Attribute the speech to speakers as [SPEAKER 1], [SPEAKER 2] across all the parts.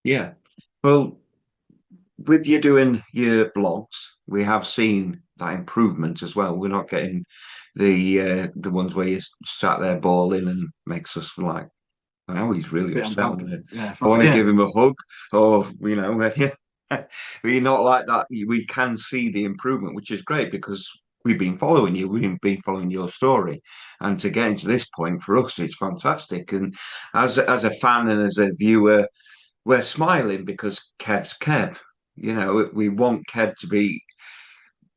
[SPEAKER 1] Yeah. Well, with you doing your blogs, we have seen that improvement as well. We're not getting the ones where you sat there bawling and makes us like, oh, he's really
[SPEAKER 2] Bit
[SPEAKER 1] upset.
[SPEAKER 2] uncomfortable. Yeah,
[SPEAKER 1] I want to
[SPEAKER 2] yeah.
[SPEAKER 1] give him a hug, or we're not like that. We can see the improvement, which is great because we've been following you. We've been following your story, and to get into this point for us, it's fantastic. And as a fan and as a viewer, we're smiling because Kev's Kev. We want Kev to be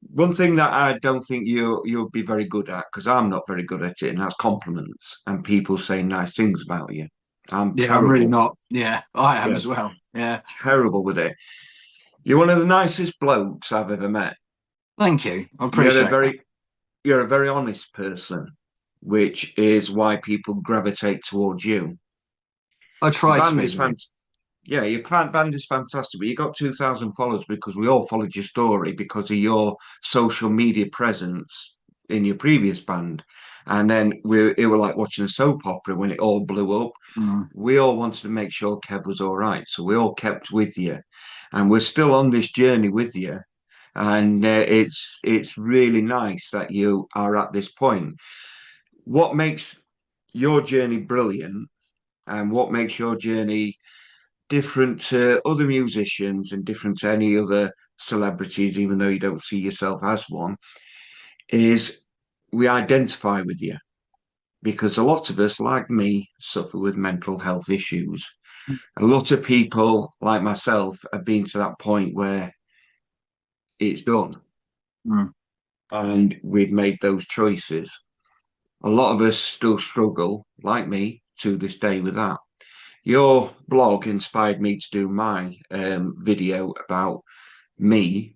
[SPEAKER 1] one thing that I don't think you'll be very good at because I'm not very good at it, and that's compliments and people saying nice things about you. I'm
[SPEAKER 2] Yeah, I'm really
[SPEAKER 1] terrible.
[SPEAKER 2] not. Yeah, I am
[SPEAKER 1] Yeah,
[SPEAKER 2] as well. Yeah.
[SPEAKER 1] terrible with it. You're one of the nicest blokes I've ever met.
[SPEAKER 2] Thank you. I
[SPEAKER 1] You're a
[SPEAKER 2] appreciate that.
[SPEAKER 1] very you're a very honest person, which is why people gravitate towards you.
[SPEAKER 2] I
[SPEAKER 1] Your
[SPEAKER 2] try to
[SPEAKER 1] band
[SPEAKER 2] be
[SPEAKER 1] is
[SPEAKER 2] really.
[SPEAKER 1] yeah, your band is fantastic, but you got 2,000 followers because we all followed your story because of your social media presence in your previous band. And then it were like watching a soap opera when it all blew up.
[SPEAKER 2] Mm.
[SPEAKER 1] We all wanted to make sure Kev was all right. So we all kept with you. And we're still on this journey with you. And it's really nice that you are at this point. What makes your journey brilliant and what makes your journey different to other musicians and different to any other celebrities, even though you don't see yourself as one, is we identify with you because a lot of us, like me, suffer with mental health issues. A lot of people, like myself, have been to that point where it's done
[SPEAKER 2] Mm.
[SPEAKER 1] and we've made those choices. A lot of us still struggle, like me, to this day with that. Your blog inspired me to do my video about me.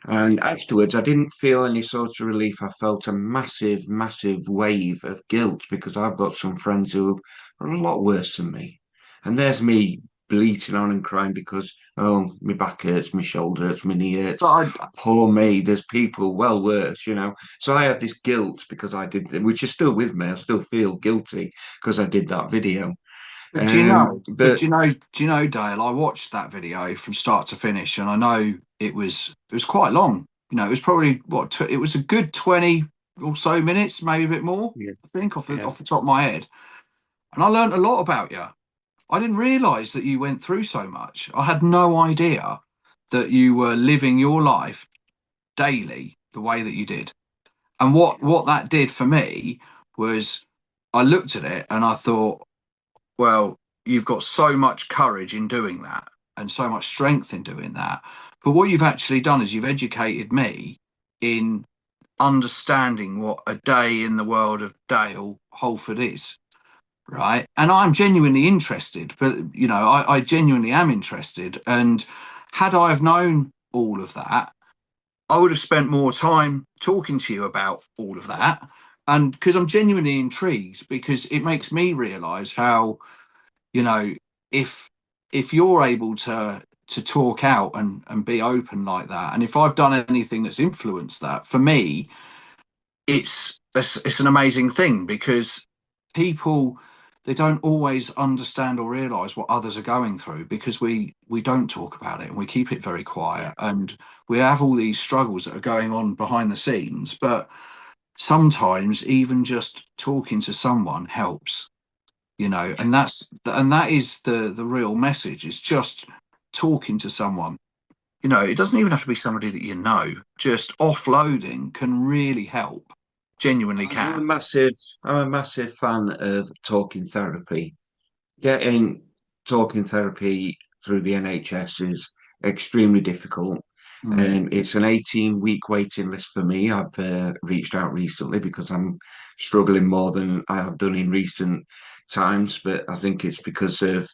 [SPEAKER 1] And afterwards, I didn't feel any sort of relief. I felt a massive, massive wave of guilt because I've got some friends who are a lot worse than me. And there's me bleating on and crying because, oh, my back hurts, my shoulder hurts, my knee hurts.
[SPEAKER 2] But
[SPEAKER 1] Poor me. There's people well worse. So I had this guilt because I did, which is still with me. I still feel guilty because I did that video.
[SPEAKER 2] but do you know? But
[SPEAKER 1] But
[SPEAKER 2] do you know, Dale? I watched that video from start to finish, and I know it was quite long. It was probably it was a good 20 or so minutes, maybe a bit more.
[SPEAKER 1] yeah,
[SPEAKER 2] I think off the
[SPEAKER 1] yeah.
[SPEAKER 2] off the top of my head, and I learned a lot about you. I didn't realise that you went through so much. I had no idea that you were living your life daily the way that you did. And what that did for me was I looked at it and I thought, well, you've got so much courage in doing that and so much strength in doing that. But what you've actually done is you've educated me in understanding what a day in the world of Dale Holford is. Right. And I'm genuinely interested, but I genuinely am interested. And had I have known all of that, I would have spent more time talking to you about all of that. And because I'm genuinely intrigued, because it makes me realize how, you know, if you're able to talk out and be open like that, and if I've done anything that's influenced that, for me, it's an amazing thing because people they don't always understand or realize what others are going through because we don't talk about it and we keep it very quiet and we have all these struggles that are going on behind the scenes, but sometimes even just talking to someone helps, and that is the real message. It's just talking to someone. It doesn't even have to be somebody that just offloading can really help, genuinely
[SPEAKER 1] I'm a
[SPEAKER 2] can.
[SPEAKER 1] massive, I'm a massive fan of talking therapy. Getting talking therapy through the NHS is extremely difficult.
[SPEAKER 2] Mm.
[SPEAKER 1] It's an 18-week waiting list for me. I've reached out recently because I'm struggling more than I have done in recent times, but I think it's because of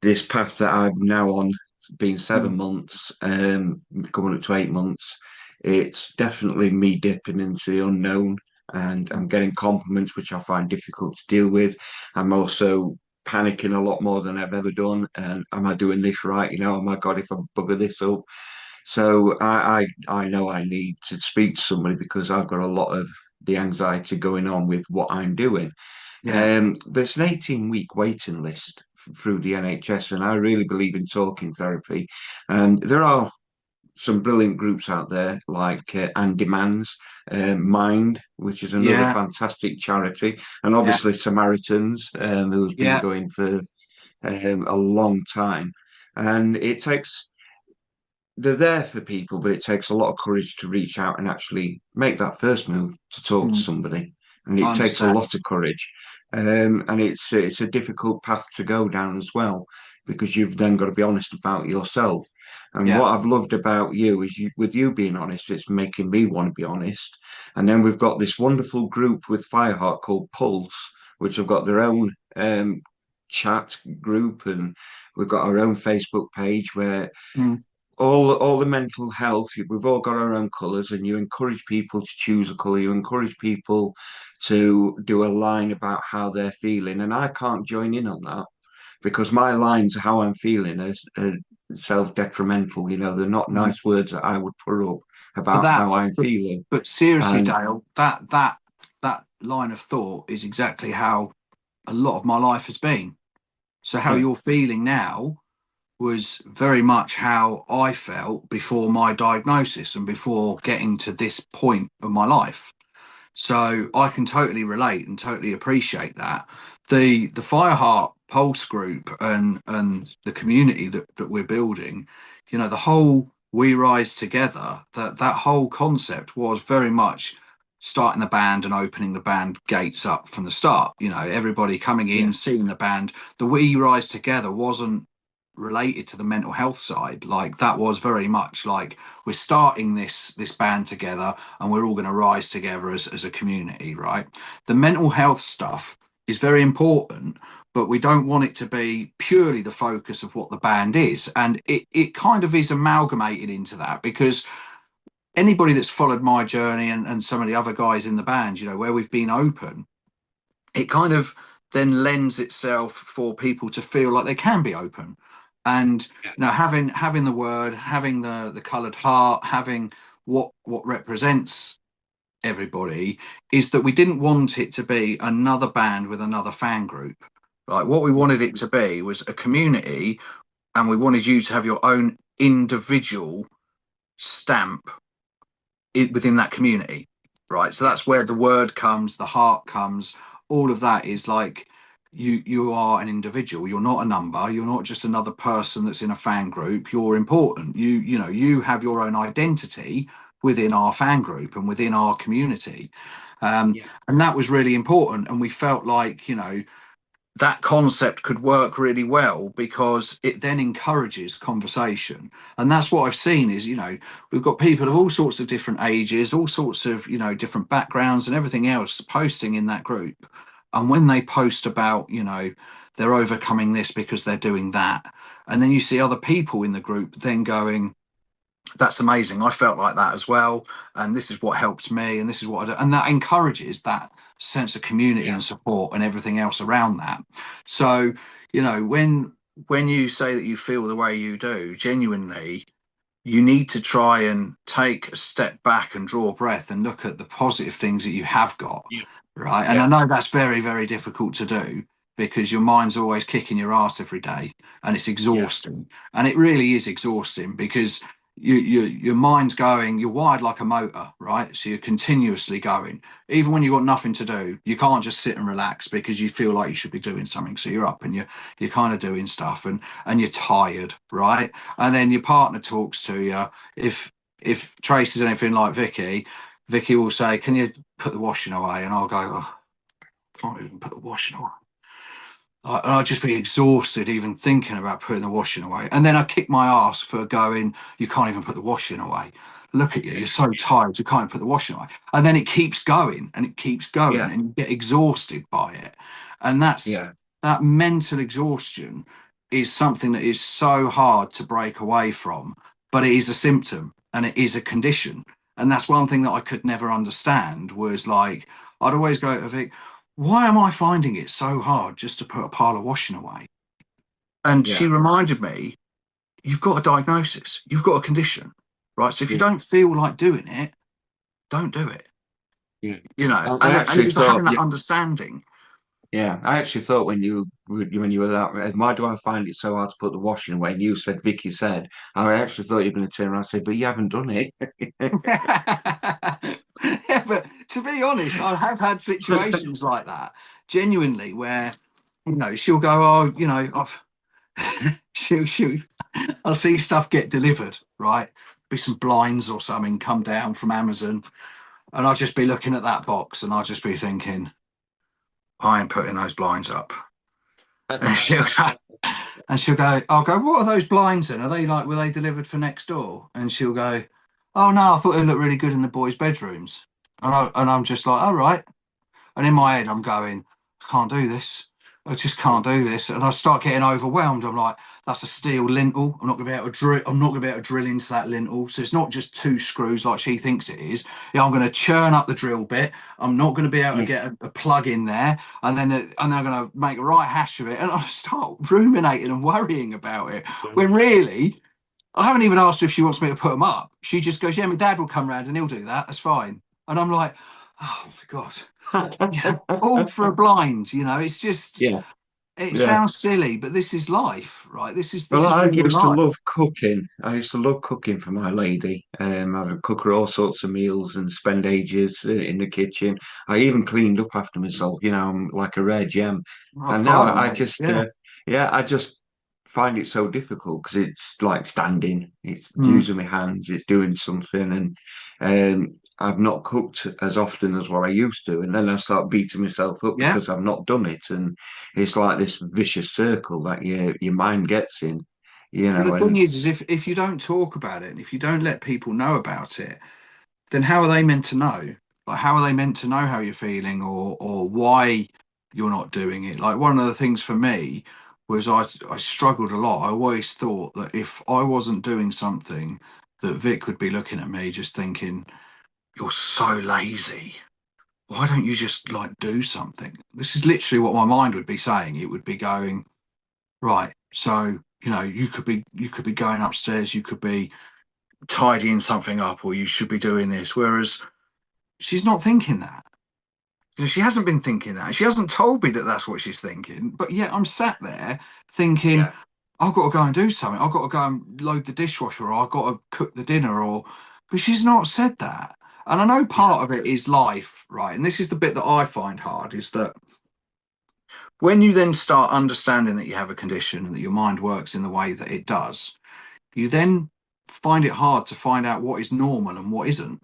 [SPEAKER 1] this path that I'm now on, been
[SPEAKER 2] Mm.
[SPEAKER 1] 7 months, coming up to 8 months. It's definitely me dipping into the unknown, and I'm getting compliments which I find difficult to deal with. I'm also panicking a lot more than I've ever done. And am I doing this right? Oh my God, if I bugger this up. So I know I need to speak to somebody because I've got a lot of the anxiety going on with what I'm doing.
[SPEAKER 2] Yeah.
[SPEAKER 1] There's an 18-week waiting list through the NHS, and I really believe in talking therapy. And there are some brilliant groups out there like Andymans, Mind, which is another
[SPEAKER 2] Yeah,
[SPEAKER 1] fantastic charity, and
[SPEAKER 2] yeah,
[SPEAKER 1] obviously Samaritans, who's been
[SPEAKER 2] yeah.
[SPEAKER 1] going for a long time. And they're there for people, but it takes a lot of courage to reach out and actually make that first move to talk to
[SPEAKER 2] Mm,
[SPEAKER 1] somebody. And
[SPEAKER 2] I
[SPEAKER 1] it takes a
[SPEAKER 2] understand.
[SPEAKER 1] lot of courage. And it's a difficult path to go down as well, because you've then got to be honest about yourself. And
[SPEAKER 2] Yeah.
[SPEAKER 1] what I've loved about you is with you being honest, it's making me want to be honest. And then we've got this wonderful group with Fireheart called Pulse, which have got their own chat group, and we've got our own Facebook page where
[SPEAKER 2] Mm,
[SPEAKER 1] all the mental health, we've all got our own colours, and you encourage people to choose a colour. You encourage people to do a line about how they're feeling, and I can't join in on that because my lines, how I'm feeling, are self-detrimental. They're not
[SPEAKER 2] mm.
[SPEAKER 1] nice words that I would put up
[SPEAKER 2] But
[SPEAKER 1] about
[SPEAKER 2] that,
[SPEAKER 1] how I'm
[SPEAKER 2] but,
[SPEAKER 1] feeling.
[SPEAKER 2] but seriously,
[SPEAKER 1] And
[SPEAKER 2] Dale, that line of thought is exactly how a lot of my life has been. So how
[SPEAKER 1] yeah,
[SPEAKER 2] you're feeling now was very much how I felt before my diagnosis and before getting to this point of my life. So I can totally relate and totally appreciate that. The Fireheart Pulse group and the community that we're building, the whole We Rise Together, that whole concept was very much starting the band and opening the band gates up from the start. Everybody coming
[SPEAKER 1] yeah,
[SPEAKER 2] in, seeing the band. The We Rise Together wasn't related to the mental health side. Like that was very much like we're starting this band together and we're all going to rise together as a community, right? The mental health stuff is very important, but we don't want it to be purely the focus of what the band is. And it kind of is amalgamated into that because anybody that's followed my journey and some of the other guys in the band, where we've been open, it kind of then lends itself for people to feel like they can be open. And
[SPEAKER 1] yeah,
[SPEAKER 2] having the word, having the coloured heart, having what represents everybody is that we didn't want it to be another band with another fan group. Like what we wanted it to be was a community, and we wanted you to have your own individual stamp within that community, right? So
[SPEAKER 1] yeah,
[SPEAKER 2] that's where the word comes, the heart comes. All of that is like you are an individual. You're not a number. You're not just another person that's in a fan group. You're important. You have your own identity within our fan group and within our community.
[SPEAKER 1] yeah,
[SPEAKER 2] And that was really important. And we felt like, that concept could work really well because it then encourages conversation. And that's what I've seen is, we've got people of all sorts of different ages, all sorts of, different backgrounds and everything else posting in that group. And when they post about, they're overcoming this because they're doing that, and then you see other people in the group then going, that's amazing. I felt like that as well. And this is what helps me. And this is what I do. And that encourages that sense of community
[SPEAKER 1] yeah,
[SPEAKER 2] and support and everything else around that. So, when you say that you feel the way you do, genuinely, you need to try and take a step back and draw a breath and look at the positive things that you have got.
[SPEAKER 1] yeah,
[SPEAKER 2] Right. And
[SPEAKER 1] yeah,
[SPEAKER 2] I know that's very, very difficult to do because your mind's always kicking your ass every day and it's
[SPEAKER 1] yeah,
[SPEAKER 2] exhausting. And it really is exhausting because your mind's going, you're wired like a motor, right? So you're continuously going. Even when you've got nothing to do, you can't just sit and relax because you feel like you should be doing something. So you're up and you're kind of doing stuff and you're tired, right? And then your partner talks to you. If Tracy's anything like Vicky will say, "Can you put the washing away?" And I'll go, "Oh, I can't even put the washing away." And I'd just be exhausted even thinking about putting the washing away. And then I kick my ass for going, "You can't even put the washing away. Look at you,
[SPEAKER 1] yeah,
[SPEAKER 2] you're so tired, you can't put the washing away." And then it keeps going and it keeps going
[SPEAKER 1] yeah,
[SPEAKER 2] and you get exhausted by it. And
[SPEAKER 1] yeah,
[SPEAKER 2] that mental exhaustion is something that is so hard to break away from, but it is a symptom and it is a condition. And that's one thing that I could never understand was like, I'd always go to Vic, why am I finding it so hard just to put a pile of washing away? And she
[SPEAKER 1] yeah,
[SPEAKER 2] reminded me, you've got a diagnosis, you've got a condition, right? So if you
[SPEAKER 1] yeah,
[SPEAKER 2] don't feel like doing it, don't do it,
[SPEAKER 1] yeah.
[SPEAKER 2] you know.
[SPEAKER 1] I
[SPEAKER 2] And it
[SPEAKER 1] actually
[SPEAKER 2] was
[SPEAKER 1] thought,
[SPEAKER 2] having that understanding.
[SPEAKER 1] Yeah, I actually thought when you were that, why do I find it so hard to put the washing away? And you said, Vicky said, I actually thought you were going to turn around and say, but you haven't done it.
[SPEAKER 2] Yeah, but to be honest, I have had situations like that, genuinely, where she'll go, oh, she'll I'll see stuff get delivered, right? Be some blinds or something come down from Amazon, and I'll just be looking at that box, and I'll just be thinking, I ain't putting those blinds up. And she'll go, I'll go, what are those blinds in? Are they like, were they delivered for next door? And she'll go, oh no, I thought they looked really good in the boys' bedrooms. And I'm just like, all right. And in my head, I'm going, I can't do this. I just can't do this. And I start getting overwhelmed. I'm like, that's a steel lintel. I'm not gonna be able to drill. I'm not gonna be able to drill into that lintel. So it's not just two screws like she thinks it is. Yeah, I'm gonna churn up the drill bit. I'm not gonna be able to
[SPEAKER 1] Yeah.
[SPEAKER 2] get a plug in there, and then I'm gonna make a right hash of it. And I start ruminating and worrying about it. When really, I haven't even asked her if she wants me to put them up. She just goes, "Yeah, my dad will come round and he'll do that. That's fine." And I'm like, "Oh my God." Yeah, all for a blind, it's just,
[SPEAKER 1] Yeah,
[SPEAKER 2] it
[SPEAKER 1] yeah.
[SPEAKER 2] sounds silly, but this is life, right? This is
[SPEAKER 1] Well,
[SPEAKER 2] this is
[SPEAKER 1] I
[SPEAKER 2] real
[SPEAKER 1] used to
[SPEAKER 2] life.
[SPEAKER 1] love cooking. I used to love cooking for my lady. I would cook her all sorts of meals and spend ages in the kitchen. I even cleaned up after myself. I'm like a rare gem.
[SPEAKER 2] Oh,
[SPEAKER 1] And now
[SPEAKER 2] pardon
[SPEAKER 1] I
[SPEAKER 2] me.
[SPEAKER 1] just,
[SPEAKER 2] Yeah.
[SPEAKER 1] yeah, I just find it so difficult because it's like standing, it's
[SPEAKER 2] Mm.
[SPEAKER 1] using my hands, it's doing something, and I've not cooked as often as what I used to. And then I start beating myself up
[SPEAKER 2] Yeah.
[SPEAKER 1] because I've not done it, and it's like this vicious circle that your mind gets in,
[SPEAKER 2] But the thing
[SPEAKER 1] and
[SPEAKER 2] is if you don't talk about it and if you don't let people know about it, then how are they meant to know? Like, how are they meant to know how you're feeling or why you're not doing it? Like, one of the things for me was I struggled a lot. I always thought that if I wasn't doing something, that Vic would be looking at me just thinking, "You're so lazy. Why don't you just like do something?" This is literally what my mind would be saying. It would be going, right, so you could be going upstairs, you could be tidying something up, or you should be doing this. Whereas she's not thinking that. She hasn't been thinking that. She hasn't told me that that's what she's thinking. But yet I'm sat there thinking,
[SPEAKER 1] yeah,
[SPEAKER 2] I've got to go and do something. I've got to go and load the dishwasher, or I've got to cook the dinner, or. But she's not said that. And I know
[SPEAKER 1] yeah,
[SPEAKER 2] part of it is life, right? And this is the bit that I find hard is that when you then start understanding that you have a condition and that your mind works in the way that it does, you then find it hard to find out what is normal and what isn't.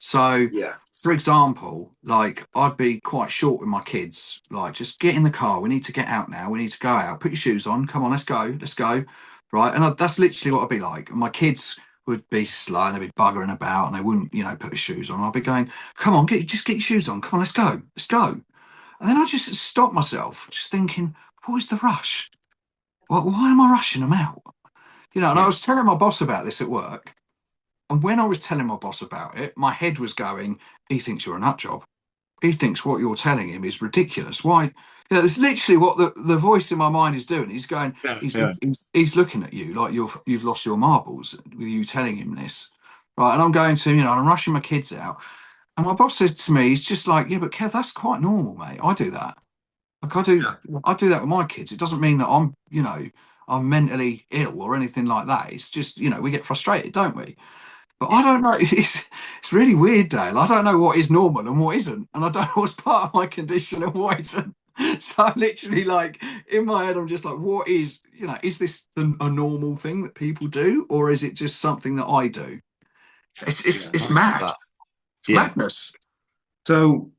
[SPEAKER 2] So,
[SPEAKER 1] yeah,
[SPEAKER 2] for example, like I'd be quite short with my kids, like just get in the car. We need to get out now. We need to go out. Put your shoes on. Come on, let's go. Let's go. Right. And that's literally what I'd be like. And my kids would be slow and they'd be buggering about and they wouldn't, put their shoes on. I'd be going, come on, just get your shoes on. Come on, let's go. Let's go. And then I just stop myself, just thinking, what is the rush? Why am I rushing them out? And I
[SPEAKER 1] yeah,
[SPEAKER 2] was telling my boss about this at work. And when I was telling my boss about it, my head was going, he thinks you're a nut job. He thinks what you're telling him is ridiculous. Why? It's literally what the voice in my mind is doing. He's going,
[SPEAKER 1] yeah,
[SPEAKER 2] he's,
[SPEAKER 1] yeah,
[SPEAKER 2] he's looking at you like you've lost your marbles with you telling him this. Right. And I'm going to, I'm rushing my kids out. And my boss says to me, he's just like, yeah, but Kev, that's quite normal, mate. I do that. Like
[SPEAKER 1] yeah,
[SPEAKER 2] I do that with my kids. It doesn't mean that I'm mentally ill or anything like that. It's just, we get frustrated, don't we? But I
[SPEAKER 1] yeah,
[SPEAKER 2] don't know. It's really weird, Dale. I don't know what is normal and what isn't, and I don't know what's part of my condition and what isn't. So I'm literally like in my head, I'm just like, what is this a normal thing that people do, or is it just something that I do? It's
[SPEAKER 1] yeah.
[SPEAKER 2] it's
[SPEAKER 1] I
[SPEAKER 2] it's
[SPEAKER 1] get
[SPEAKER 2] mad.
[SPEAKER 1] that.
[SPEAKER 2] It's
[SPEAKER 1] Yeah.
[SPEAKER 2] madness.
[SPEAKER 1] So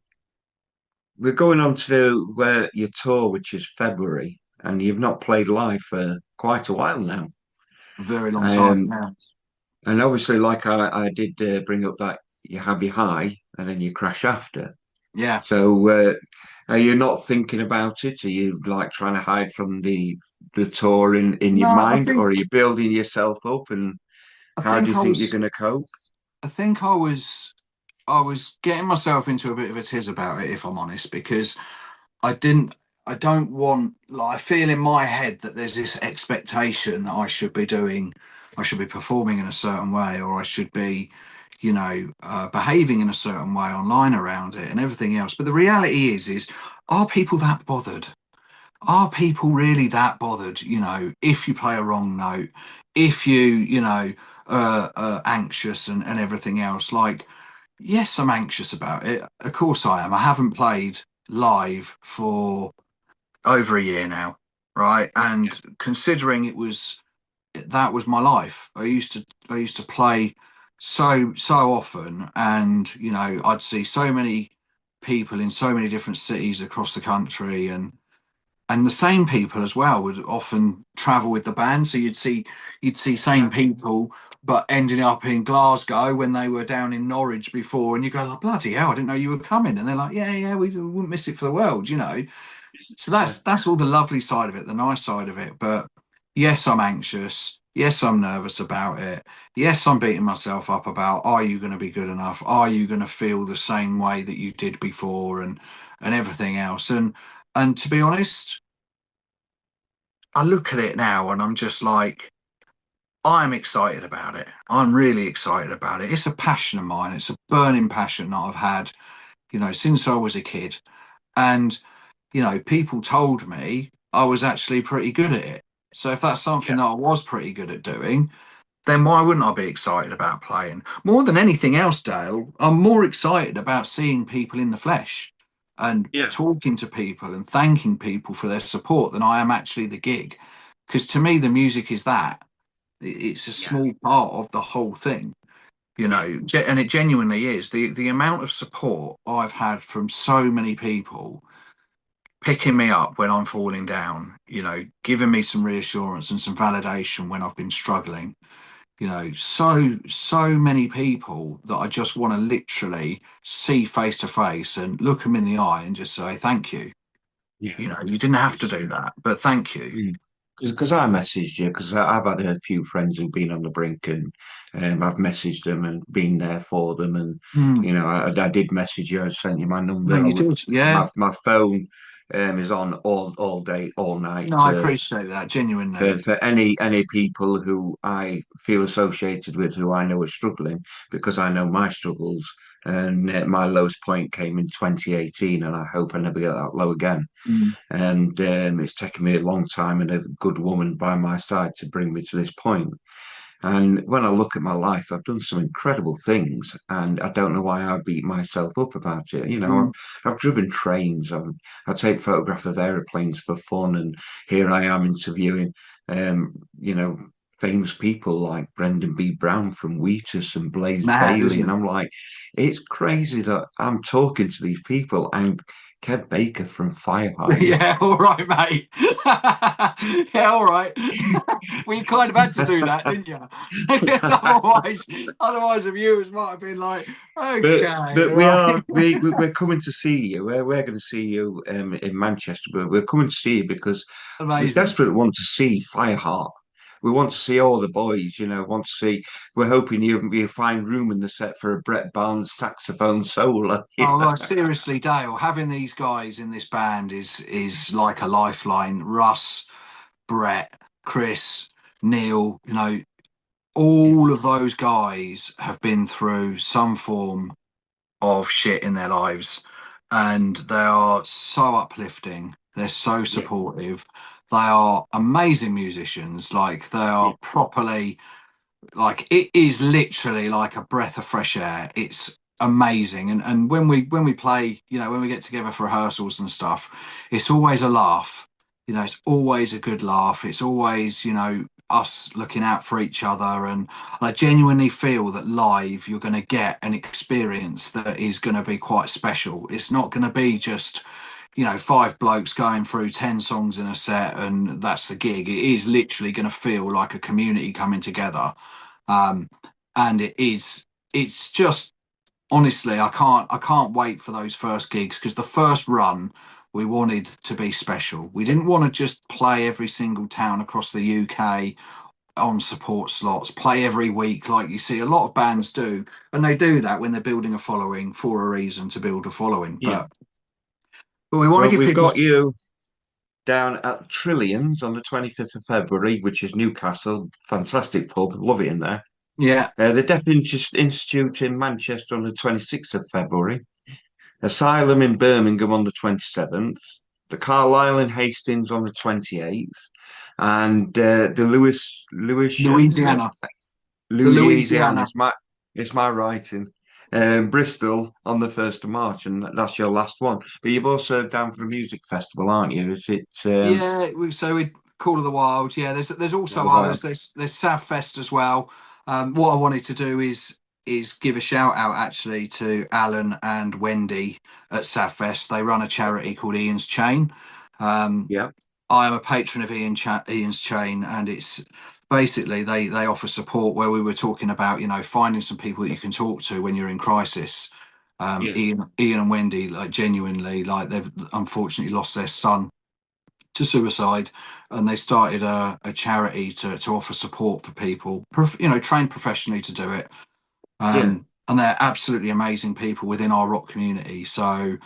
[SPEAKER 1] we're going on to where your tour, which is February, and you've not played live for quite a while now.
[SPEAKER 2] A very long time
[SPEAKER 1] Um,
[SPEAKER 2] now.
[SPEAKER 1] and obviously, like I did bring up that you have your high and then you crash after.
[SPEAKER 2] Yeah.
[SPEAKER 1] So are you not thinking about it? Are you like trying to hide from the tour in your
[SPEAKER 2] No, I
[SPEAKER 1] mind, or
[SPEAKER 2] think
[SPEAKER 1] are you building yourself up? And
[SPEAKER 2] I
[SPEAKER 1] how do
[SPEAKER 2] think
[SPEAKER 1] you
[SPEAKER 2] I
[SPEAKER 1] think you're
[SPEAKER 2] was
[SPEAKER 1] going to cope?
[SPEAKER 2] I think I was getting myself into a bit of a tiz about it, if I'm honest, because I didn't I don't want, like, I feel in my head that there's this expectation that I should be performing in a certain way, or I should be, behaving in a certain way online around it and everything else. But the reality is are people that bothered? Are people really that bothered? If you play a wrong note, if you anxious and everything else. Like, yes, I'm anxious about it. Of course I am. I haven't played live for over a year now, right?
[SPEAKER 1] Yeah.
[SPEAKER 2] And considering that was my life. I used to play so often, and I'd see so many people in so many different cities across the country, and the same people as well would often travel with the band. So you'd see same
[SPEAKER 1] Yeah.
[SPEAKER 2] people, but ending up in Glasgow when they were down in Norwich before, and you go like, bloody hell, I didn't know you were coming. And they're like, yeah, yeah, we wouldn't miss it for the world. So
[SPEAKER 1] Yeah.
[SPEAKER 2] that's all the lovely side of it, the nice side of it. But yes, I'm anxious. Yes, I'm nervous about it. Yes, I'm beating myself up about, are you going to be good enough? Are you going to feel the same way that you did before, and everything else? And to be honest, I look at it now and I'm just like, I'm excited about it. I'm really excited about it. It's a passion of mine. It's a burning passion that I've had, since I was a kid. And, people told me I was actually pretty good at it. So if that's something
[SPEAKER 1] Yeah.
[SPEAKER 2] that I was pretty good at doing, then why wouldn't I be excited about playing? More than anything else, Dale, I'm more excited about seeing people in the flesh and
[SPEAKER 1] Yeah.
[SPEAKER 2] talking to people and thanking people for their support than I am actually the gig. Because to me, the music is that. It's a
[SPEAKER 1] Yeah.
[SPEAKER 2] small part of the whole thing,
[SPEAKER 1] Yeah.
[SPEAKER 2] and it genuinely is. The amount of support I've had from so many people picking me up when I'm falling down, giving me some reassurance and some validation when I've been struggling. So many people that I just want to literally see face to face and look them in the eye and just say thank you.
[SPEAKER 1] Yeah.
[SPEAKER 2] You didn't have to
[SPEAKER 1] It's
[SPEAKER 2] do that, but thank you.
[SPEAKER 1] because I messaged you because I've had a few friends who've been on the brink, and I've messaged them and been there for them, and
[SPEAKER 2] Mm.
[SPEAKER 1] I did message you. I sent you my
[SPEAKER 2] No,
[SPEAKER 1] number.
[SPEAKER 2] you did, yeah.
[SPEAKER 1] My phone is on all day, all night
[SPEAKER 2] No, I appreciate that genuinely.
[SPEAKER 1] for any people who I feel associated with, who I know are struggling, because I know my struggles, and my lowest point came in 2018, and I hope I never get that low again.
[SPEAKER 2] Mm.
[SPEAKER 1] And it's taken me a long time and a good woman by my side to bring me to this point. And when I look at my life, I've done some incredible things, and I don't know why I beat myself up about it.
[SPEAKER 2] Mm.
[SPEAKER 1] I've driven trains, I take photographs of aeroplanes for fun, and here I am interviewing, um, you know, famous people like Brendan B. Brown from Wheatus and Blaze
[SPEAKER 2] Mad,
[SPEAKER 1] Bailey, and
[SPEAKER 2] isn't
[SPEAKER 1] I'm like, it's crazy that I'm talking to these people, and Kev Baker from
[SPEAKER 2] it?
[SPEAKER 1] Fireheart.
[SPEAKER 2] Yeah, all right, mate. Yeah, all right. Well, you kind of had to do that, didn't you? Otherwise, the viewers might have been like,
[SPEAKER 1] But
[SPEAKER 2] okay,
[SPEAKER 1] but
[SPEAKER 2] all
[SPEAKER 1] we
[SPEAKER 2] right.
[SPEAKER 1] are we're coming to see you. We're going to see you in Manchester. But we're coming to see you because we
[SPEAKER 2] Amazing.
[SPEAKER 1] desperately want to see Fireheart. We want to see all the boys. Want to see. We're hoping you find room in the set for a Brett Barnes saxophone solo.
[SPEAKER 2] Oh, well, seriously, Dale, having these guys in this band is like a lifeline. Russ, Brett, Chris, Neil, all of those guys have been through some form of shit in their lives, and they are so uplifting. They're so
[SPEAKER 1] Yeah,
[SPEAKER 2] supportive. They are amazing musicians. Like, they
[SPEAKER 1] yeah,
[SPEAKER 2] are properly, like, it is literally like a breath of fresh air. It's amazing. And when we play, when we get together for rehearsals and stuff, it's always a laugh. It's always a good laugh. It's always, us looking out for each other. And I genuinely feel that live you're going to get an experience that is going to be quite special. It's not going to be just five blokes going through 10 songs in a set and that's the gig. It is literally going to feel like a community coming together. um, and it's just, honestly, I can't wait for those first gigs, because the first run we wanted to be special. We didn't want to just play every single town across the UK on support slots, play every week like you see a lot of bands do, and they do that when they're building a following for a reason, to build a following.
[SPEAKER 1] yeah.
[SPEAKER 2] But we want to
[SPEAKER 1] Well,
[SPEAKER 2] give
[SPEAKER 1] we've
[SPEAKER 2] people.
[SPEAKER 1] got you down at Trillians on the 25th of February, which is Newcastle. Fantastic pub, love it in there.
[SPEAKER 2] Yeah.
[SPEAKER 1] The Deaf Institute in Manchester on the 26th of February. Asylum in Birmingham on the 27th, the Carlisle in Hastings on the 28th, and the Lewisham,
[SPEAKER 2] Louisiana, the
[SPEAKER 1] Louisiana.
[SPEAKER 2] Louisiana.
[SPEAKER 1] It's my writing. Bristol on the 1st of March, and that's your last one. But you've also down for a music festival, aren't you? Is it
[SPEAKER 2] Yeah, so we Call of the Wild. Yeah, there's
[SPEAKER 1] Call
[SPEAKER 2] also
[SPEAKER 1] the Wild?
[SPEAKER 2] others. There's Savfest as well. What I wanted to do is give a shout out actually to Alan and Wendy at Savfest. They run a charity called Ian's Chain. Um,
[SPEAKER 1] Yeah,
[SPEAKER 2] I am a patron of Ian's Chain, and it's basically they offer support where we were talking about, finding some people that you can talk to when you're in crisis.
[SPEAKER 1] yeah,
[SPEAKER 2] Ian and Wendy, like genuinely, like they've unfortunately lost their son to suicide, and they started a charity to offer support for people, trained professionally to do it.
[SPEAKER 1] yeah,
[SPEAKER 2] And they're absolutely amazing people within our rock community. So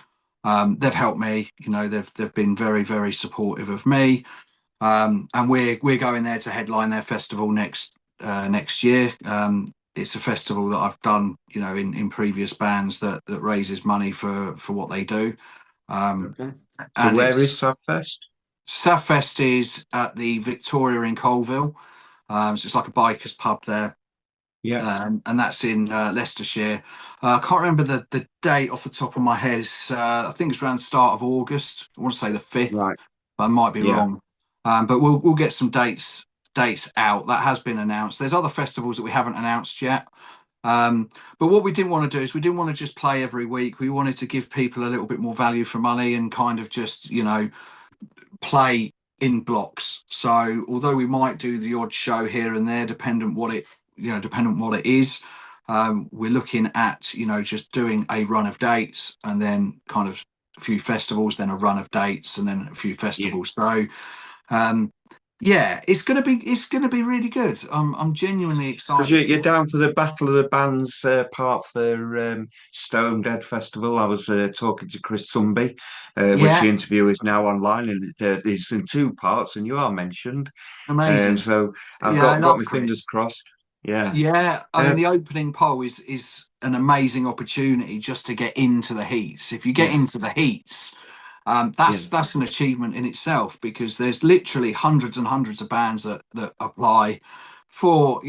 [SPEAKER 2] they've helped me. They've been very very supportive of me. And we're going there to headline their festival next year. It's a festival that I've done, in previous bands that raises money for what they do. Um,
[SPEAKER 1] okay. So
[SPEAKER 2] and
[SPEAKER 1] where is
[SPEAKER 2] it's
[SPEAKER 1] Savfest?
[SPEAKER 2] Savfest is at the Victoria in Colville. So it's like a bikers pub there.
[SPEAKER 1] Yeah,
[SPEAKER 2] And that's in Leicestershire. I can't remember the date off the top of my head. I think it's around the start of August. I want to say the 5th,
[SPEAKER 1] right.
[SPEAKER 2] but I might be
[SPEAKER 1] Yeah,
[SPEAKER 2] wrong. But we'll get some dates out. That has been announced. There's other festivals that we haven't announced yet. But what we didn't want to do is we didn't want to just play every week. We wanted to give people a little bit more value for money and kind of just, play in blocks. So although we might do the odd show here and there, dependent what it is, we're looking at just doing a run of dates and then kind of a few festivals, then a run of dates and then a few
[SPEAKER 1] yeah.
[SPEAKER 2] festivals. So um, yeah, it's gonna be really good. I'm genuinely
[SPEAKER 1] Because
[SPEAKER 2] excited
[SPEAKER 1] you're
[SPEAKER 2] for it.
[SPEAKER 1] down for the Battle of the Bands part for Stone Dead Festival. I was talking to Chris Sumby, which
[SPEAKER 2] Yeah,
[SPEAKER 1] the interview is now online, and it's in two parts, and you are mentioned.
[SPEAKER 2] amazing.
[SPEAKER 1] So I've
[SPEAKER 2] Yeah, I
[SPEAKER 1] got
[SPEAKER 2] love
[SPEAKER 1] my fingers
[SPEAKER 2] Chris.
[SPEAKER 1] crossed. Yeah,
[SPEAKER 2] Yeah, I mean
[SPEAKER 1] uh,
[SPEAKER 2] the opening poll is an amazing opportunity just to get into the heats. If you get
[SPEAKER 1] yeah,
[SPEAKER 2] into the heats,
[SPEAKER 1] yeah,
[SPEAKER 2] that's an achievement in itself because there's literally hundreds and hundreds of bands that apply for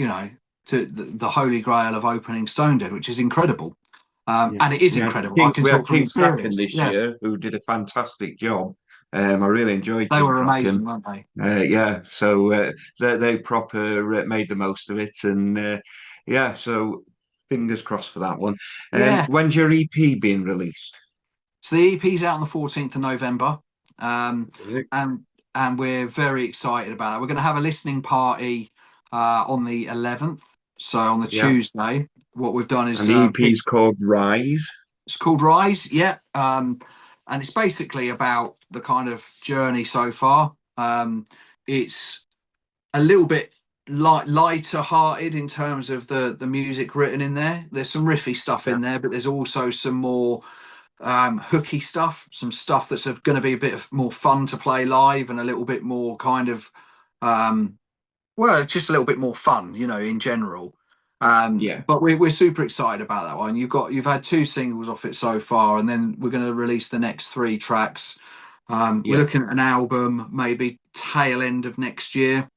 [SPEAKER 2] to the holy grail of opening Stone Dead, which is incredible.
[SPEAKER 1] yeah.
[SPEAKER 2] And it is
[SPEAKER 1] We had
[SPEAKER 2] incredible. I can
[SPEAKER 1] We had
[SPEAKER 2] talk from
[SPEAKER 1] King Kraken
[SPEAKER 2] experience.
[SPEAKER 1] this
[SPEAKER 2] Yeah,
[SPEAKER 1] year, who did a fantastic job. I really enjoyed
[SPEAKER 2] they
[SPEAKER 1] King
[SPEAKER 2] were amazing,
[SPEAKER 1] Kraken.
[SPEAKER 2] weren't they?
[SPEAKER 1] Yeah, so they proper made the most of it, and yeah, so fingers crossed for that one.
[SPEAKER 2] Yeah.
[SPEAKER 1] When's your EP being released?
[SPEAKER 2] So the EP's out on the 14th of November. Um,
[SPEAKER 1] Is it?
[SPEAKER 2] and and we're very excited about that. We're going to have a listening party on the 11th. So on the
[SPEAKER 1] Yeah,
[SPEAKER 2] Tuesday, what we've done
[SPEAKER 1] and
[SPEAKER 2] is
[SPEAKER 1] the EP is called Rise.
[SPEAKER 2] it's called Rise. Yeah. And it's basically about the kind of journey so far. It's a little bit lighter hearted in terms of the music written in there. There's some riffy stuff
[SPEAKER 1] Yeah,
[SPEAKER 2] in there, but there's also some more hooky stuff, some stuff that's going to be a bit more fun to play live and a little bit more kind of, um, well, just a little bit more fun, in general.
[SPEAKER 1] yeah,
[SPEAKER 2] But we're super excited about that one. You've had two singles off it so far, and then we're going to release the next three tracks. We're
[SPEAKER 1] yeah.
[SPEAKER 2] looking at an album maybe tail end of next year.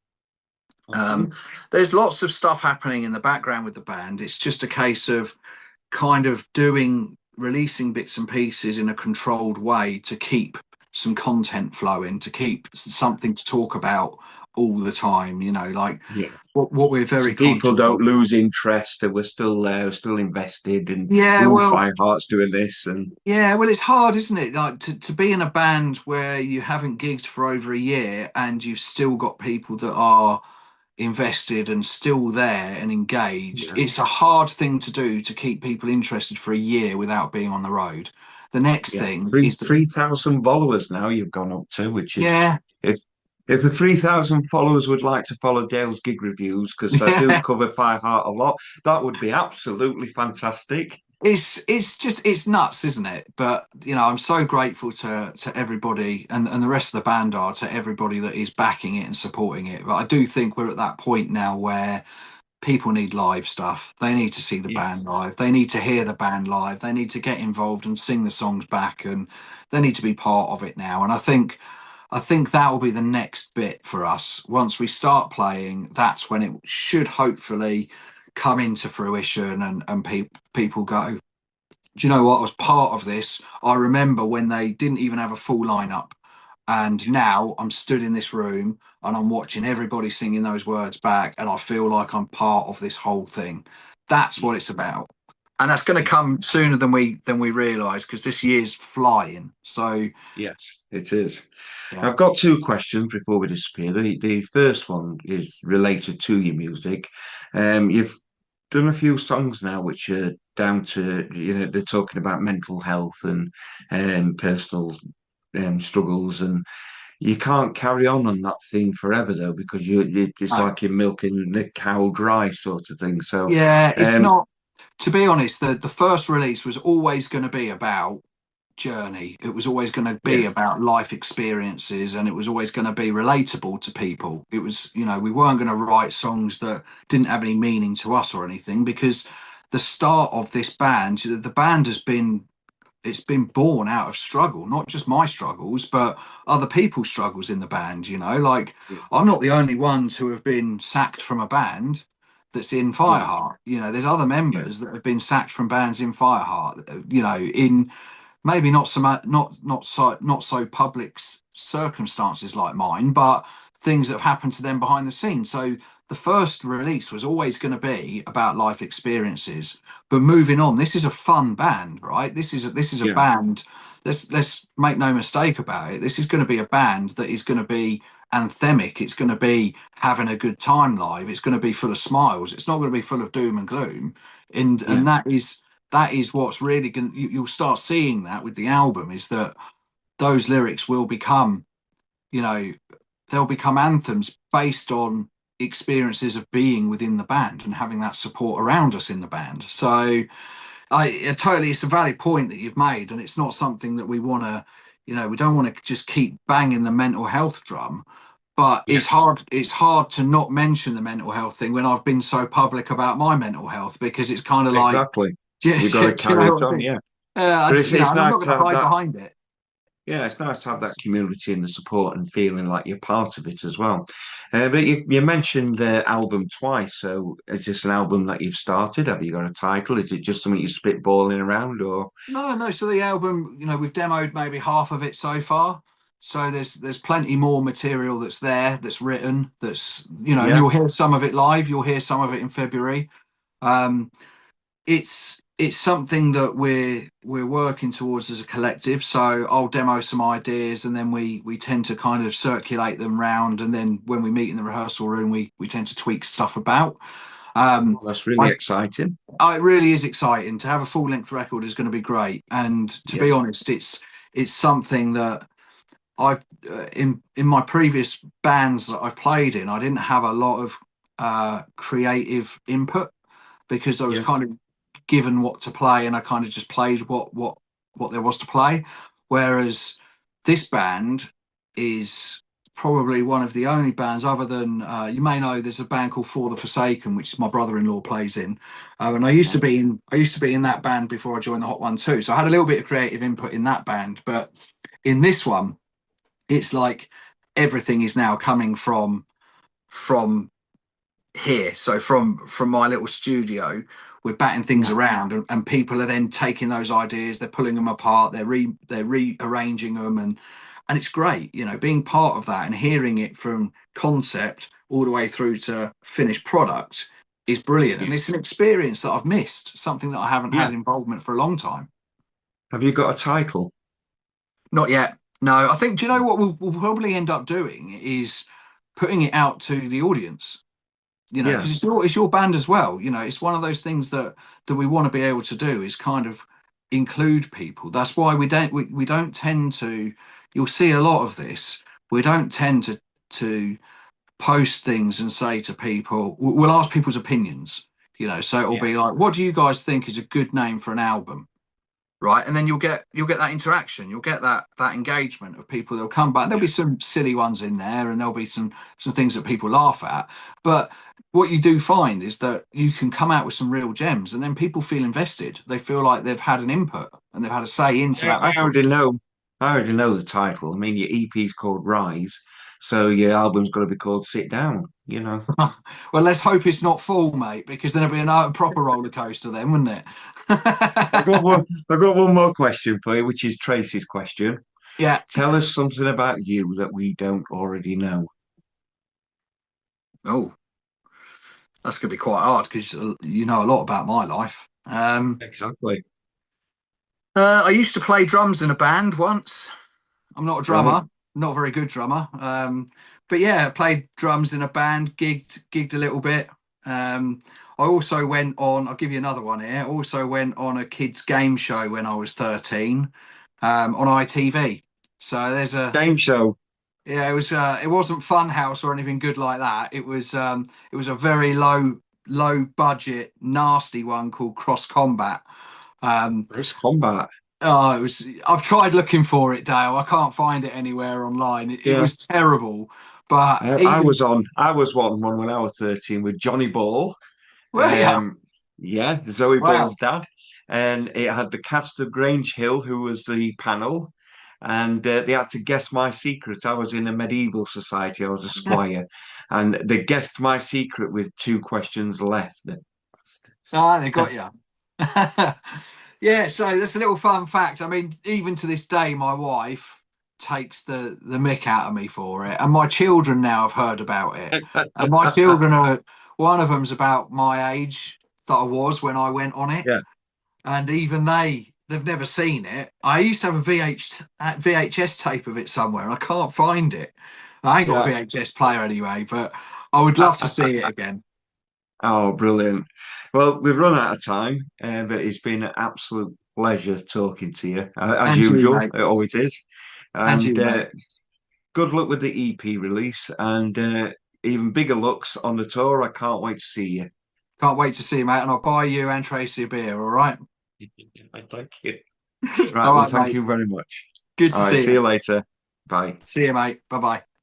[SPEAKER 1] Okay.
[SPEAKER 2] Um, there's lots of stuff happening in the background with the band. It's just a case of kind of releasing bits and pieces in a controlled way to keep some content flowing, to keep something to talk about all the time, like
[SPEAKER 1] Yeah.
[SPEAKER 2] what we're
[SPEAKER 1] So
[SPEAKER 2] very
[SPEAKER 1] people
[SPEAKER 2] conscious
[SPEAKER 1] don't
[SPEAKER 2] of.
[SPEAKER 1] lose interest, and we're still there, we're still invested, and
[SPEAKER 2] Yeah,
[SPEAKER 1] ooh,
[SPEAKER 2] well,
[SPEAKER 1] Fireheart's doing this, and
[SPEAKER 2] yeah, well, it's hard, isn't it? Like to be in a band where you haven't gigged for over a year and you've still got people that are invested and still there and engaged.
[SPEAKER 1] yeah,
[SPEAKER 2] It's a hard thing to do to keep people interested for a year without being on the road. The next
[SPEAKER 1] yeah.
[SPEAKER 2] thing
[SPEAKER 1] Three
[SPEAKER 2] is that,
[SPEAKER 1] 3,000 followers now you've gone up to, which is
[SPEAKER 2] yeah,
[SPEAKER 1] if if the 3,000 followers would like to follow Dale's gig reviews, because I do
[SPEAKER 2] yeah,
[SPEAKER 1] cover Fireheart a lot, that would be absolutely fantastic.
[SPEAKER 2] it's nuts, isn't it? But I'm so grateful to everybody and the rest of the band are to everybody that is backing it and supporting it. But I do think we're at that point now where people need live stuff. They need to see the band
[SPEAKER 1] Yes.
[SPEAKER 2] live. They need to hear the band live. They need to get involved and sing the songs back, and they need to be part of it now. And I think that will be the next bit for us. Once we start playing, that's when it should hopefully come into fruition, and people go, do you know what? I was part of this. I remember when they didn't even have a full lineup. And now I'm stood in this room and I'm watching everybody singing those words back, and I feel like I'm part of this whole thing. That's what it's about. And that's going to come sooner than we realise, because this year's flying. So
[SPEAKER 1] Yes, it is.
[SPEAKER 2] yeah.
[SPEAKER 1] I've got two questions before we disappear. The first one is related to your music. You've done a few songs now which are down to, they're talking about mental health and personal struggles, and you can't carry on that theme forever though, because it's
[SPEAKER 2] No.
[SPEAKER 1] like you're milking the cow dry sort of thing. So,
[SPEAKER 2] Yeah, it's
[SPEAKER 1] um,
[SPEAKER 2] not, to be honest, the first release was always going to be about journey. It was always going to be
[SPEAKER 1] yes,
[SPEAKER 2] about life experiences, and it was always going to be relatable to people. It was, we weren't going to write songs that didn't have any meaning to us or anything, because the start of this band, the band has been, it's been born out of struggle, not just my struggles, but other people's struggles in the band. Like,
[SPEAKER 1] yeah,
[SPEAKER 2] I'm not the only ones who have been sacked from a band that's in
[SPEAKER 1] yeah,
[SPEAKER 2] Fireheart. There's other
[SPEAKER 1] yeah,
[SPEAKER 2] members that have been sacked from bands in Fireheart, in maybe not so much, not so public circumstances like mine, but things that have happened to them behind the scenes. So the first release was always going to be about life experiences. But moving on, this is a fun band, right? This is a
[SPEAKER 1] yeah,
[SPEAKER 2] band. Let's make no mistake about it. This is going to be a band that is going to be anthemic. It's going to be having a good time live. It's going to be full of smiles. It's not going to be full of doom and gloom. And
[SPEAKER 1] yeah,
[SPEAKER 2] that is what's really going. You'll start seeing that with the album, is that those lyrics will become, you know, they'll become anthems based on experiences of being within the band and having that support around us in the band. So totally, it's a valid point that you've made, and it's not something that we want to, we don't want to just keep banging the mental health drum. But it's
[SPEAKER 1] yes,
[SPEAKER 2] hard. It's hard to not mention the mental health thing when I've been so public about my mental health, because it's kind of like,
[SPEAKER 1] exactly.
[SPEAKER 2] do
[SPEAKER 1] You've got
[SPEAKER 2] you,
[SPEAKER 1] to
[SPEAKER 2] do you
[SPEAKER 1] carry
[SPEAKER 2] know
[SPEAKER 1] it
[SPEAKER 2] what I
[SPEAKER 1] on,
[SPEAKER 2] mean?
[SPEAKER 1] yeah. But it's
[SPEAKER 2] And I'm not
[SPEAKER 1] nice
[SPEAKER 2] going
[SPEAKER 1] to
[SPEAKER 2] to
[SPEAKER 1] have
[SPEAKER 2] hide
[SPEAKER 1] that.
[SPEAKER 2] behind it.
[SPEAKER 1] Yeah, it's nice to have that community and the support and feeling like you're part of it as well. But you mentioned the album twice. So is this an album that you've started? Have you got a title? Is it just something you're spitballing around, or
[SPEAKER 2] No, no. So the album, we've demoed maybe half of it so far. So there's plenty more material that's there, that's written, and
[SPEAKER 1] yeah?
[SPEAKER 2] you'll hear some of it live. You'll hear some of it in February. Um, it's something that we're working towards as a collective. So I'll demo some ideas, and then we tend to kind of circulate them round, and then when we meet in the rehearsal room, we tend to tweak stuff about. Um,
[SPEAKER 1] Well, that's really
[SPEAKER 2] I,
[SPEAKER 1] exciting.
[SPEAKER 2] it really is exciting to have a full length record. Is going to be great, and to
[SPEAKER 1] Yeah,
[SPEAKER 2] be honest, it's something that I've in my previous bands that I've played in, I didn't have a lot of creative input, because I was
[SPEAKER 1] yeah,
[SPEAKER 2] kind of given what to play, and I kind of just played what there was to play. Whereas this band is probably one of the only bands, other than you may know, there's a band called For the Forsaken, which my brother-in-law plays in, and I used to be in that band before I joined the Hot One too. So I had a little bit of creative input in that band, but in this one, it's like everything is now coming from here. So from my little studio, we're batting things
[SPEAKER 1] yeah,
[SPEAKER 2] around, and people are then taking those ideas, they're pulling them apart, they're rearranging them, and it's great, being part of that and hearing it from concept all the way through to finished product is brilliant.
[SPEAKER 1] yeah,
[SPEAKER 2] And it's an experience that I've missed, something that I haven't
[SPEAKER 1] yeah.
[SPEAKER 2] had involvement for a long time.
[SPEAKER 1] Have you got a title?
[SPEAKER 2] Not yet. No, I think, do you know what we'll probably end up doing is putting it out to the audience,
[SPEAKER 1] Yeah,
[SPEAKER 2] because it's your band as well. It's one of those things that we want to be able to do, is kind of include people. That's why we don't tend to. You'll see a lot of this. We don't tend to post things and say to people. We'll ask people's opinions. So it'll
[SPEAKER 1] yeah,
[SPEAKER 2] be like, what do you guys think is a good name for an album? right? And then you'll get that interaction, you'll get that engagement of people that'll come back. There'll be
[SPEAKER 1] Yeah.
[SPEAKER 2] some silly ones in there, and there'll be some things that people laugh at. But what you do find is that you can come out with some real gems, and then people feel invested. They feel like they've had an input and they've had a say into
[SPEAKER 1] I,
[SPEAKER 2] that
[SPEAKER 1] I
[SPEAKER 2] record.
[SPEAKER 1] already know. I already know the title. I mean, your EP's called Rise, so your album's got to be called Sit Down. You know.
[SPEAKER 2] Well, let's hope it's not full, mate, because then it'd be a proper roller coaster, then, wouldn't it?
[SPEAKER 1] I've got one. I've got one more question for you, which is Tracy's question.
[SPEAKER 2] Yeah.
[SPEAKER 1] Tell us something about you that we don't already know.
[SPEAKER 2] Oh, that's going to be quite hard because you know a lot about my life.
[SPEAKER 1] Exactly.
[SPEAKER 2] I used to play drums in a band once. I'm not a
[SPEAKER 1] Right.
[SPEAKER 2] drummer, not a very good drummer. But yeah, I played drums in a band, gigged a little bit. I also went on, I'll give you another one here. Also went on a kids game show when I was 13, on ITV. So there's a
[SPEAKER 1] Game show.
[SPEAKER 2] yeah, it wasn't Funhouse or anything good like that. It was a very low budget, nasty one called Cross Combat. Um,
[SPEAKER 1] It's combat.
[SPEAKER 2] Oh, it was. I've tried looking for it, Dale. I can't find it anywhere online. It
[SPEAKER 1] Yeah.
[SPEAKER 2] was terrible. But
[SPEAKER 1] I
[SPEAKER 2] even
[SPEAKER 1] was on. I was on one when I was 13 with Johnny Ball.
[SPEAKER 2] well, yeah,
[SPEAKER 1] Um, yeah, Zoe
[SPEAKER 2] wow.
[SPEAKER 1] Ball's dad, and it had the cast of Grange Hill, who was the panel, and they had to guess my secret. I was in a medieval society. I was a squire, and they guessed my secret with two questions left. The bastards.
[SPEAKER 2] Ah, they got you. Yeah, so that's a little fun fact. I mean, even to this day, my wife takes the mick out of me for it, and my children now have heard about it. And my children are one of them's about my age that I was when I went on it,
[SPEAKER 1] Yeah,
[SPEAKER 2] and even they've never seen it. I used to have a VHS tape of it somewhere, and I can't find it. I ain't got a
[SPEAKER 1] yeah.
[SPEAKER 2] VHS player anyway, but I would love to see it again.
[SPEAKER 1] Oh, brilliant. Well, we've run out of time, but it's been an absolute pleasure talking to you, as
[SPEAKER 2] And you,
[SPEAKER 1] usual.
[SPEAKER 2] mate.
[SPEAKER 1] It always is.
[SPEAKER 2] And
[SPEAKER 1] And
[SPEAKER 2] you, mate.
[SPEAKER 1] good luck with the EP release and even bigger looks on the tour. I can't wait to see you.
[SPEAKER 2] Can't wait to see you, mate. And I'll buy you and Tracy a beer. All right.
[SPEAKER 1] Thank you. Right.
[SPEAKER 2] All
[SPEAKER 1] Well,
[SPEAKER 2] right,
[SPEAKER 1] thank
[SPEAKER 2] mate.
[SPEAKER 1] you very much.
[SPEAKER 2] Good
[SPEAKER 1] All
[SPEAKER 2] to
[SPEAKER 1] right.
[SPEAKER 2] see
[SPEAKER 1] See
[SPEAKER 2] you.
[SPEAKER 1] you later. Bye.
[SPEAKER 2] See you, mate. Bye bye.